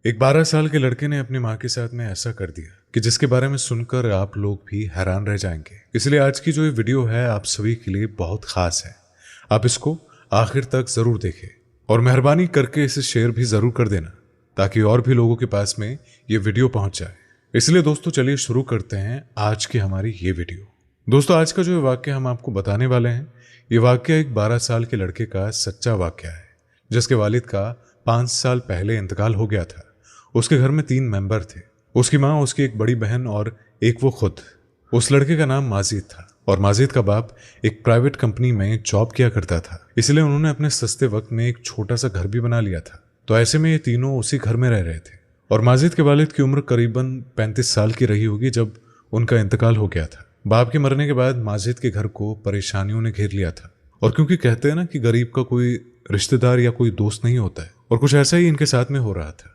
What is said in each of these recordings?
एक 12 साल के लड़के ने अपनी माँ के साथ में ऐसा कर दिया कि जिसके बारे में सुनकर आप लोग भी हैरान रह जाएंगे। इसलिए आज की जो ये वीडियो है आप सभी के लिए बहुत खास है। आप इसको आखिर तक जरूर देखें और मेहरबानी करके इसे शेयर भी जरूर कर देना ताकि और भी लोगों के पास में ये वीडियो पहुंच जाए। इसलिए दोस्तों चलिए शुरू करते हैं आज की हमारी ये वीडियो। दोस्तों आज का जो वाक्य हम आपको बताने वाले हैं ये वाक्य एक 12 साल के लड़के का सच्चा वाक्य है जिसके वालिद का 5 साल पहले इंतकाल हो गया था। उसके घर में 3 मेंबर थे, उसकी माँ, उसकी एक बड़ी बहन और एक वो खुद। उस लड़के का नाम माजिद था और माजिद का बाप एक प्राइवेट कंपनी में जॉब किया करता था, इसलिए उन्होंने अपने सस्ते वक्त में एक छोटा सा घर भी बना लिया था। तो ऐसे में ये तीनों उसी घर में रह रहे थे और माजिद के वालिद की उम्र करीबन 35 साल की रही होगी जब उनका इंतकाल हो गया था। बाप के मरने के बाद माजिद के घर को परेशानियों ने घेर लिया था और क्योंकि कहते हैं ना कि गरीब का कोई रिश्तेदार या कोई दोस्त नहीं होता है, और कुछ ऐसा ही इनके साथ में हो रहा था।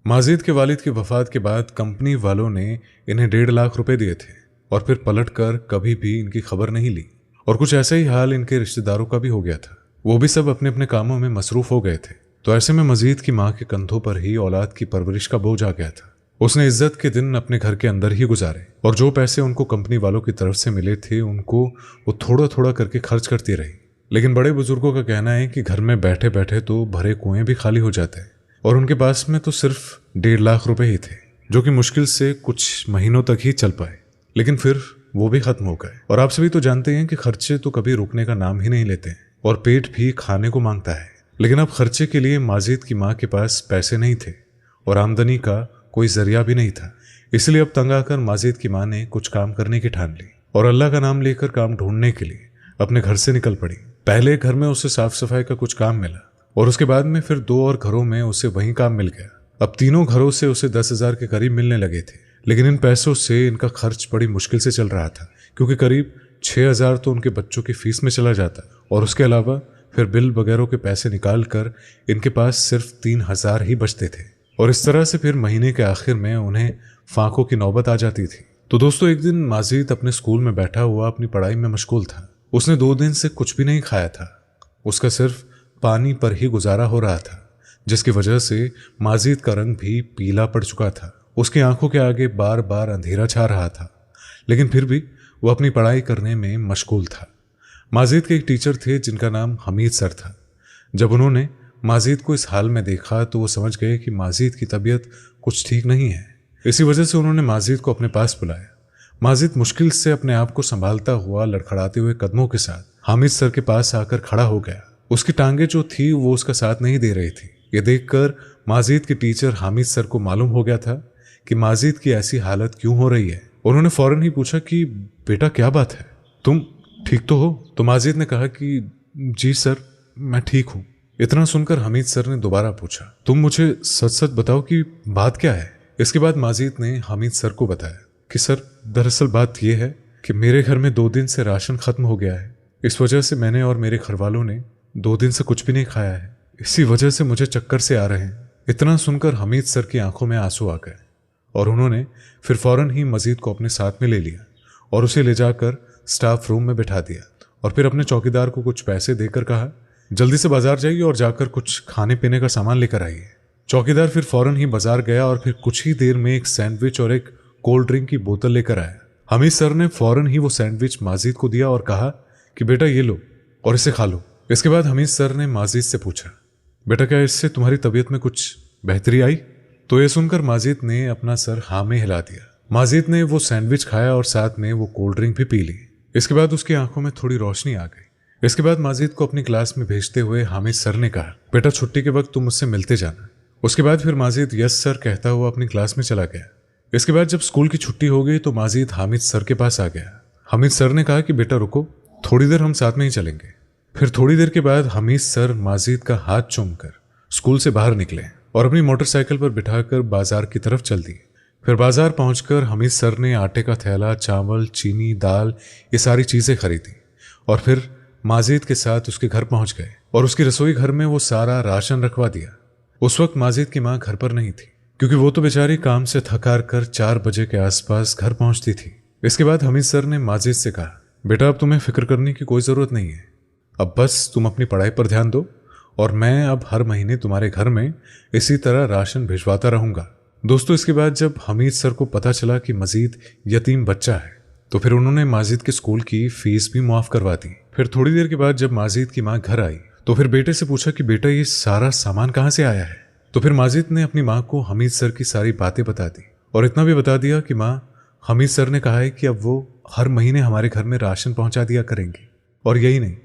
माजिद के वालिद की वफात के बाद कंपनी वालों ने इन्हें 1.5 लाख रुपए दिए थे और फिर पलट कर कभी भी इनकी खबर नहीं ली। और कुछ ऐसा ही हाल इनके रिश्तेदारों का भी हो गया था, वो भी सब अपने अपने कामों में मसरूफ हो गए थे। तो ऐसे में माजिद की माँ के कंधों पर ही औलाद की परवरिश का बोझ आ गया था। उसने इज्जत के दिन अपने घर के अंदर ही गुजारे और जो पैसे उनको कंपनी वालों की तरफ से मिले थे उनको वो थोड़ा थोड़ा करके खर्च करती रही। लेकिन बड़े बुजुर्गों का कहना है कि घर में बैठे बैठे तो भरे कुएं भी खाली हो जाते हैं और उनके पास में तो सिर्फ 1.5 लाख रुपए ही थे जो कि मुश्किल से कुछ महीनों तक ही चल पाए, लेकिन फिर वो भी खत्म हो गए। और आप सभी तो जानते हैं कि खर्चे तो कभी रुकने का नाम ही नहीं लेते हैं और पेट भी खाने को मांगता है। लेकिन अब खर्चे के लिए माजिद की माँ के पास पैसे नहीं थे और आमदनी का कोई जरिया भी नहीं था। इसलिए अब तंग आकर माजिद की माँ ने कुछ काम करने की ठान ली और अल्लाह का नाम लेकर काम ढूंढने के लिए अपने घर से निकल पड़ी। पहले घर में उसे साफ सफाई का कुछ काम मिला और उसके बाद में फिर 2 और घरों में उसे वही काम मिल गया। अब तीनों घरों से उसे 10,000 के करीब मिलने लगे थे, लेकिन इन पैसों से इनका खर्च बड़ी मुश्किल से चल रहा था क्योंकि करीब 6,000 तो उनके बच्चों की फीस में चला जाता और उसके अलावा फिर बिल वगैरह के पैसे निकाल कर इनके पास सिर्फ 3,000 ही बचते थे। और इस तरह से फिर महीने के आखिर में उन्हें फाकों की नौबत आ जाती थी। तो दोस्तों एक दिन माजिद अपने स्कूल में बैठा हुआ अपनी पढ़ाई में मशगूल था। उसने 2 दिन से कुछ भी नहीं खाया था, उसका सिर्फ पानी पर ही गुजारा हो रहा था, जिसकी वजह से माजिद का रंग भी पीला पड़ चुका था। उसकी आंखों के आगे बार बार अंधेरा छा रहा था, लेकिन फिर भी वो अपनी पढ़ाई करने में मशगूल था। माजिद के एक टीचर थे जिनका नाम हमीद सर था। जब उन्होंने माजिद को इस हाल में देखा तो वो समझ गए कि माजिद की तबीयत कुछ ठीक नहीं है। इसी वजह से उन्होंने माजिद को अपने पास बुलाया। माजिद मुश्किल से अपने आप को संभालता हुआ लड़खड़ाते हुए कदमों के साथ हामिद सर के पास आकर खड़ा हो गया। उसकी टांगे जो थी वो उसका साथ नहीं दे रही थी। ये देखकर माजिद के टीचर हामिद सर को मालूम हो गया था कि माजिद की ऐसी हालत क्यों हो रही है। उन्होंने फौरन ही पूछा कि बेटा क्या बात है, तुम ठीक तो हो? तो माजिद ने कहा कि जी सर मैं ठीक हूँ। इतना सुनकर हामिद सर ने दोबारा पूछा, तुम मुझे सच सच बताओ कि बात क्या है। इसके बाद माजिद ने हामिद सर को बताया कि सर दरअसल बात यह है कि मेरे घर में 2 दिन से राशन खत्म हो गया है। इस वजह से मैंने और मेरे घर वालों ने 2 दिन से कुछ भी नहीं खाया है। इसी वजह से मुझे चक्कर से आ रहे हैं। इतना सुनकर हामिद सर की आंखों में आंसू आ गए और उन्होंने फिर फौरन ही माजिद को अपने साथ में ले लिया और उसे ले जाकर स्टाफ रूम में बिठा दिया और फिर अपने चौकीदार को कुछ पैसे देकर कहा, जल्दी से बाजार जाइए और जाकर कुछ खाने पीने का सामान लेकर आइए। चौकीदार फिर फौरन ही बाजार गया और फिर कुछ ही देर में एक सैंडविच और एक कोल्ड ड्रिंक की बोतल लेकर आया। हामिद सर ने फौरन ही वो सैंडविच माजिद को दिया और कहा कि बेटा ये लो और इसे खा लो। इसके बाद हामिद सर ने माजिद से पूछा, बेटा क्या इससे तुम्हारी तबीयत में कुछ बेहतरी आई? तो ये सुनकर माजिद ने अपना सर हाँ में हिला दिया। माजिद ने वो सैंडविच खाया और साथ में वो कोल्ड ड्रिंक भी पी ली। इसके बाद उसकी आंखों में थोड़ी रोशनी आ गई। इसके बाद माजिद को अपनी क्लास में भेजते हुए हामिद सर ने कहा, बेटा छुट्टी के वक्त तुम मुझसे मिलते जाना। उसके बाद फिर माजिद यस सर कहता हुआ अपनी क्लास में चला गया। इसके बाद जब स्कूल की छुट्टी हो गई तो माजिद हामिद सर के पास आ गया। हामिद सर ने कहा कि बेटा रुको, थोड़ी देर हम साथ में ही चलेंगे। फिर थोड़ी देर के बाद हामिद सर माजिद का हाथ चूमकर स्कूल से बाहर निकले और अपनी मोटरसाइकिल पर बिठाकर बाजार की तरफ चल दिए। फिर बाजार पहुंचकर हामिद सर ने आटे का थैला, चावल, चीनी, दाल, ये सारी चीजें खरीदी और फिर माजिद के साथ उसके घर पहुंच गए और उसकी रसोई घर में वो सारा राशन रखवा दिया। उस वक्त माजिद की माँ घर पर नहीं थी क्योंकि वो तो बेचारी काम से थक हार कर 4 बजे के आसपास घर पहुंचती थी। इसके बाद हामिद सर ने माजिद से कहा, बेटा अब तुम्हें फिक्र करने की कोई जरूरत नहीं है, अब बस तुम अपनी पढ़ाई पर ध्यान दो और मैं अब हर महीने तुम्हारे घर में इसी तरह राशन भिजवाता रहूंगा। दोस्तों, इसके बाद जब हमीद सर को पता चला कि मजीद यतीम बच्चा है तो फिर उन्होंने माजिद के स्कूल की फीस भी मुआफ करवा दी। फिर थोड़ी देर के बाद जब माजिद की माँ घर आई तो फिर बेटे से पूछा कि बेटा ये सारा सामान कहाँ से आया है। तो फिर माजिद ने अपनी माँ को हमीद सर की सारी बातें बता दी और इतना भी बता दिया कि माँ, हमीद सर ने कहा है कि अब वो हर महीने हमारे घर में राशन पहुंचा दिया करेंगे, और यही नहीं,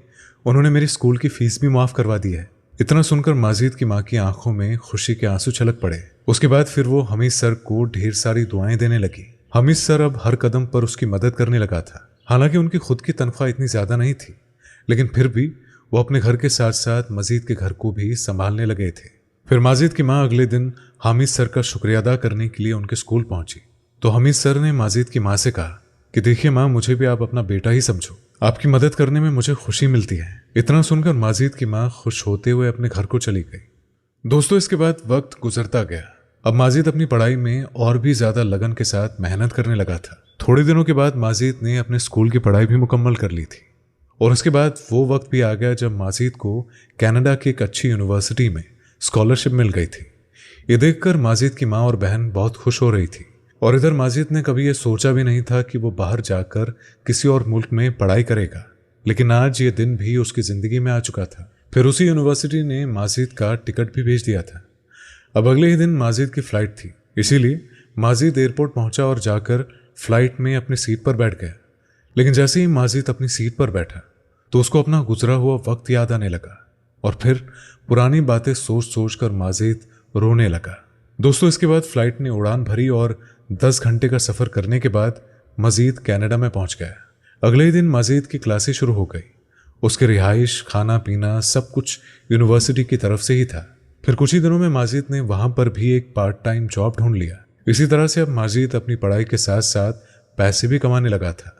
उन्होंने मेरी स्कूल की फीस भी माफ करवा दी है। इतना सुनकर माजिद की माँ की आंखों में खुशी के आंसू छलक पड़े। उसके बाद फिर वो हमीद सर को ढेर सारी दुआएं देने लगी। हमीद सर अब हर कदम पर उसकी मदद करने लगा था। हालांकि उनकी खुद की तनख्वाह इतनी ज्यादा नहीं थी, लेकिन फिर भी वो अपने घर के साथ साथ मजीद के घर को भी संभालने लगे थे। फिर माजिद की माँ अगले दिन हामिद सर का शुक्रिया अदा करने के लिए उनके स्कूल पहुंची तो हमीद सर ने माजिद की माँ से कहा कि देखिए माँ, मुझे भी आप अपना बेटा ही समझो, आपकी मदद करने में मुझे खुशी मिलती है। इतना सुनकर माजिद की माँ खुश होते हुए अपने घर को चली गई। दोस्तों, इसके बाद वक्त गुजरता गया। अब माजिद अपनी पढ़ाई में और भी ज्यादा लगन के साथ मेहनत करने लगा था। थोड़े दिनों के बाद माजिद ने अपने स्कूल की पढ़ाई भी मुकम्मल कर ली थी और उसके बाद वो वक्त भी आ गया जब माजिद को कनाडा की एक अच्छी यूनिवर्सिटी में स्कॉलरशिप मिल गई थी। ये देखकर माजिद की माँ और बहन बहुत खुश हो रही थी और इधर माजिद ने कभी ये सोचा भी नहीं था कि वो बाहर जाकर किसी और मुल्क में पढ़ाई करेगा, लेकिन आज ये दिन भी उसकी जिंदगी में आ चुका था। फिर उसी यूनिवर्सिटी ने माजिद का टिकट भी भेज दिया था। अब अगले ही दिन माजिद की फ्लाइट थी, इसीलिए माजिद एयरपोर्ट पहुंचा और जाकर फ्लाइट में अपनी सीट पर बैठ गया। लेकिन जैसे ही माजिद अपनी सीट पर बैठा तो उसको अपना गुजरा हुआ वक्त याद आने लगा और फिर पुरानी बातें सोच सोच कर माजिद रोने लगा। दोस्तों, इसके बाद फ्लाइट ने उड़ान भरी और 10 घंटे का सफर करने के बाद मजीद कनाडा में पहुंच गया। अगले ही दिन मजीद की क्लासें शुरू हो गई। उसके रिहाइश, खाना पीना सब कुछ यूनिवर्सिटी की तरफ से ही था। फिर कुछ ही दिनों में माजिद ने वहां पर भी एक पार्ट टाइम जॉब ढूंढ लिया। इसी तरह से अब माजिद अपनी पढ़ाई के साथ साथ पैसे भी कमाने लगा था।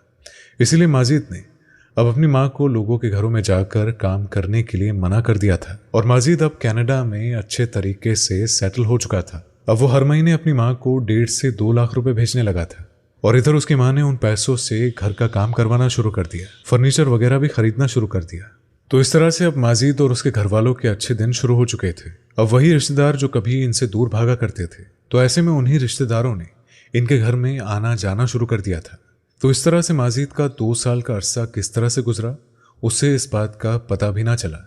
इसीलिए माजिद ने अब अपनी माँ को लोगों के घरों में जाकर काम करने के लिए मना कर दिया था और माजिद अब कनाडा में अच्छे तरीके से सेटल हो चुका था। अब वो हर महीने अपनी माँ को 1.5 से 2 लाख रुपए भेजने लगा था और इधर उसकी माँ ने उन पैसों से घर का काम करवाना शुरू कर दिया, फर्नीचर वगैरह भी खरीदना शुरू कर दिया। तो इस तरह से अब माजिद और उसके घर वालों के अच्छे दिन शुरू हो चुके थे। अब वही रिश्तेदार जो कभी इनसे दूर भागा करते थे, तो ऐसे में उन्हीं रिश्तेदारों ने इनके घर में आना जाना शुरू कर दिया था। तो इस तरह से माजिद का 2 साल का अरसा किस तरह से गुजरा उससे इस बात का पता भी ना चला।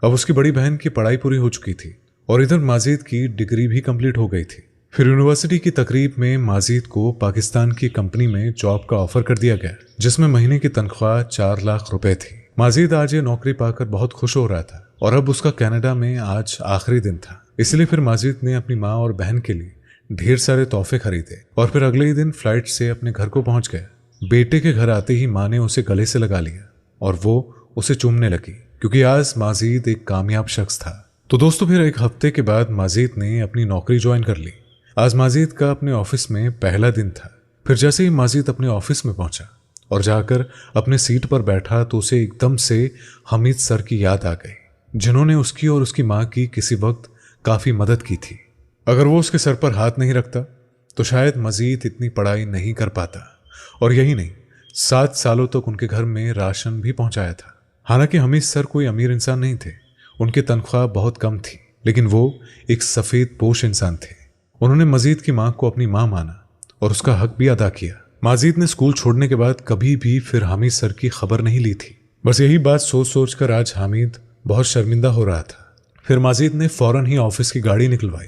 अब उसकी बड़ी बहन की पढ़ाई पूरी हो चुकी थी और इधर माजिद की डिग्री भी कंप्लीट हो गई थी। फिर यूनिवर्सिटी की तकरीब में माजिद को पाकिस्तान की कंपनी में जॉब का ऑफर कर दिया गया, जिसमें महीने की तनख्वाह 4 लाख रुपए थी। माजिद आज ये नौकरी पाकर बहुत खुश हो रहा था और अब उसका कनाडा में आज आखिरी दिन था। इसलिए फिर माजिद ने अपनी माँ और बहन के लिए ढेर सारे तोहफे खरीदे और फिर अगले ही दिन फ्लाइट से अपने घर को पहुंच गया। बेटे के घर आते ही माँ ने उसे गले से लगा लिया और वो उसे चूमने लगी, क्योंकि आज माजिद एक कामयाब शख्स था। तो दोस्तों, फिर एक हफ्ते के बाद माजिद ने अपनी नौकरी ज्वाइन कर ली। आज माजिद का अपने ऑफिस में पहला दिन था। फिर जैसे ही माजिद अपने ऑफिस में पहुंचा और जाकर अपने सीट पर बैठा तो उसे एकदम से हमीद सर की याद आ गई, जिन्होंने उसकी और उसकी माँ की किसी वक्त काफी मदद की थी। अगर वो उसके सर पर हाथ नहीं रखता तो शायद मजीद इतनी पढ़ाई नहीं कर पाता। और यही नहीं, 7 सालों तक उनके घर में राशन भी पहुंचाया था। हालांकि हमीद सर कोई अमीर इंसान नहीं थे, उनकी तनख्वाह बहुत कम थी, लेकिन वो एक सफेद पोश इंसान थे। उन्होंने मजीद की माँ को अपनी माँ माना और उसका हक भी अदा किया। माजिद ने स्कूल छोड़ने के बाद कभी भी फिर हामिद सर की खबर नहीं ली थी। बस यही बात सोच सोच कर आज हामिद बहुत शर्मिंदा हो रहा था। फिर माजिद ने फौरन ही ऑफिस की गाड़ी निकलवाई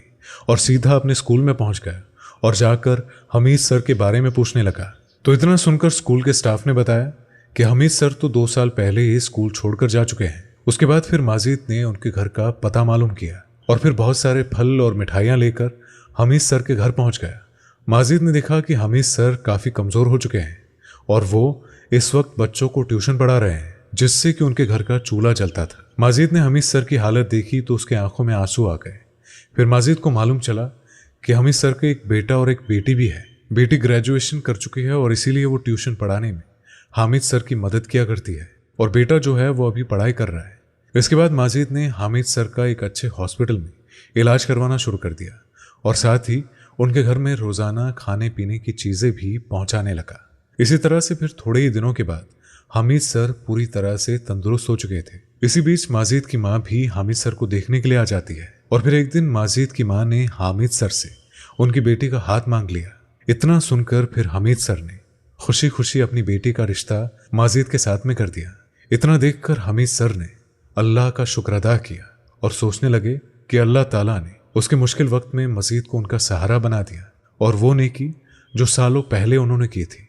और सीधा अपने स्कूल में पहुंच गया और जाकर हमीद सर के बारे में पूछने लगा। तो इतना सुनकर स्कूल के स्टाफ ने बताया कि हमीद सर तो 2 साल पहले ही स्कूल छोड़कर जा चुके हैं। उसके बाद फिर माजिद ने उनके घर का पता मालूम किया और फिर बहुत सारे फल और मिठाइयाँ लेकर हमीद सर के घर पहुंच गया। माजिद ने देखा कि हमीद सर काफ़ी कमज़ोर हो चुके हैं और वो इस वक्त बच्चों को ट्यूशन पढ़ा रहे हैं, जिससे कि उनके घर का चूल्हा जलता था। माजिद ने हमीद सर की हालत देखी तो उसके आंखों में आंसू आ गए। फिर माजिद को मालूम चला कि हमीद सर के एक बेटा और एक बेटी भी है। बेटी ग्रेजुएशन कर चुकी है और इसीलिए वो ट्यूशन पढ़ाने में हामिद सर की मदद किया करती है और बेटा जो है वो अभी पढ़ाई कर रहा है। इसके बाद माजिद ने हामिद सर का एक अच्छे हॉस्पिटल में इलाज करवाना शुरू कर दिया और साथ ही उनके घर में रोजाना खाने पीने की चीजें भी पहुंचाने लगा। इसी तरह से फिर थोड़े ही दिनों के बाद हामिद सर पूरी तरह से तंदुरुस्त हो चुके थे। इसी बीच माजिद की माँ भी हामिद सर को देखने के लिए आ जाती है और फिर एक दिन माजिद की माँ ने हामिद सर से उनकी बेटी का हाथ मांग लिया। इतना सुनकर फिर हामिद सर ने खुशी खुशी अपनी बेटी का रिश्ता माजिद के साथ में कर दिया। इतना देखकर हामिद सर ने अल्लाह का शुक्र अदा किया और सोचने लगे कि अल्लाह ताला ने उसके मुश्किल वक्त में मजीद को उनका सहारा बना दिया और वो नेकी जो सालों पहले उन्होंने की थी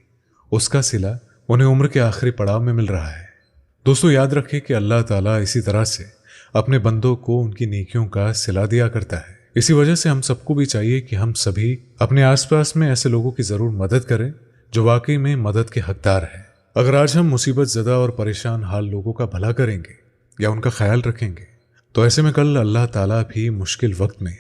उसका सिला उन्हें उम्र के आखिरी पड़ाव में मिल रहा है। दोस्तों याद रखें कि अल्लाह ताला इसी तरह से अपने बंदों को उनकी नेकियों का सिला दिया करता है। इसी वजह से हम सबको भी चाहिए कि हम सभी अपने आसपास में ऐसे लोगों की जरूर मदद करें जो वाकई में मदद के हकदार हैं। अगर आज हम मुसीबत ज़दा और परेशान हाल लोगों का भला करेंगे या उनका ख्याल रखेंगे तो ऐसे में कल अल्लाह ताला भी मुश्किल वक्त में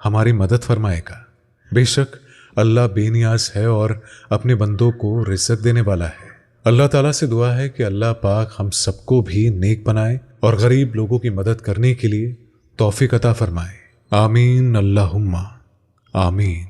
हमारी मदद फरमाएगा। बेशक अल्लाह बेनियाज है और अपने बंदों को रिज़्क देने वाला है। अल्लाह ताला से दुआ है कि अल्लाह पाक हम सबको भी नेक बनाए और गरीब लोगों की मदद करने के लिए तौफीक अता फरमाए। आमीन अल्लाहुम्मा आमीन।